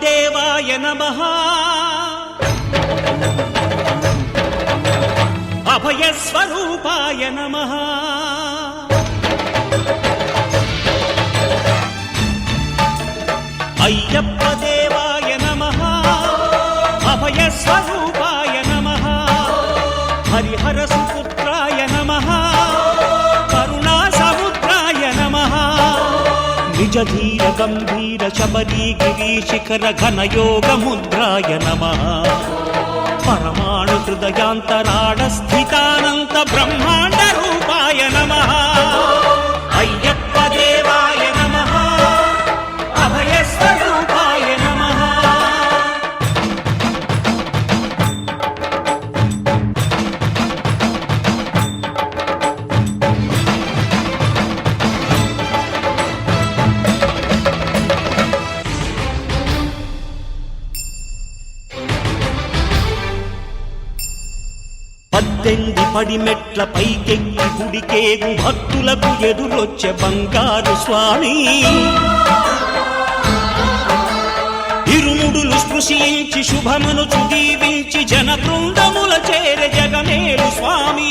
దేవాయ నమః అభయస్వరూపాయ నమః అయ్యప్ప దేవాయ నమః అభయస్వరూపాయ నమః హరిహర సుపుత్రాయ నమః కరుణా సముద్రాయ నమః నిజ ధీర గంభీర శబరీ గిరీశిఖర ఘనయోగ ముద్రాయ నమః పరమాణు హృదయాంతరాళ స్థితానంత బ్రహ్మాండ రూపాయ నమః అయ్యప్ప దేవాయ నమః అభయస్వరూపాయ నమః పద్దెంది పడిమెట్ల పైకెక్కి గుడికేగు భక్తులకు ఎదురొచ్చే బంగారు స్వామి ఇరుముడులు స్పృశించి శుభమనుచు దీవించి జన బృందముల చేర జగమేలు స్వామి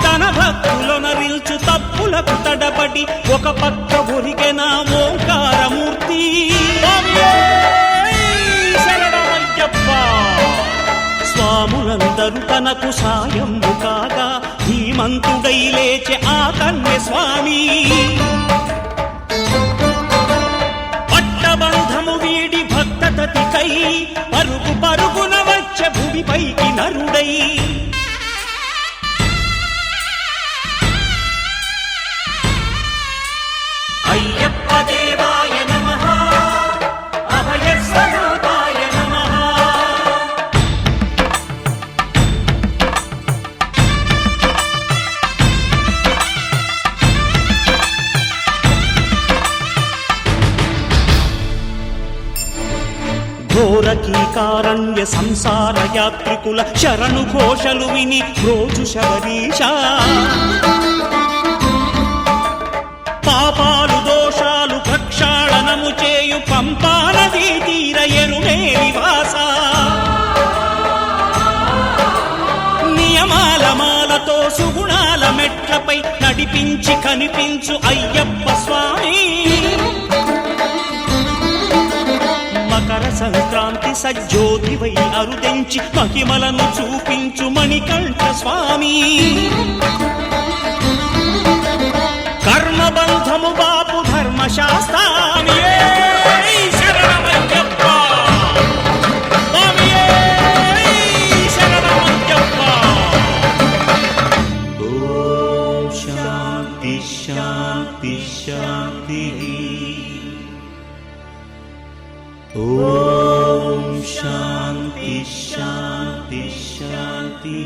తన భక్తులొనరిల్చు తప్పులకు తడబడి ఒక పక్క ఒరిగెన ఓంకారమూర్తి స్వాములందరూ తనకు సాయము కాగా ధీమంతుడై లేచె ఆ కన్య స్వామి పట్టబంధము వీడి భక్తతతికై పరుగు పరుగున వచ్చె భూమిపైకి నరుడై అయ్యప్ప దేవాయ నమః అభయస్వరూపాయ నమః ఘోరకీకారణ్య సంసార యాత్రికుల శరణు ఘోషలు విని రోజు శబరీష పాపాలు దోషాలు ప్రక్షాళనము చేయు పంపా నదీ తీర ఎరుమే నివాస నియమాల మాలతో సుగుణాల మెట్లపై నడిపించి కనిపించు అయ్యప్ప స్వామి మకర సంక్రాంతి సజ్జోతివై అరుదెంచి మహిమలను చూపించు మణికంఠ స్వామి కర్మబంధము బాపు ధర్మశాస్త్రామి శరణమయ్యప్ప స్వామియే శరణమయ్యప్ప ఓం శాంతి శాంతి శాంతి ఓం శాంతి శాంతి శాంతి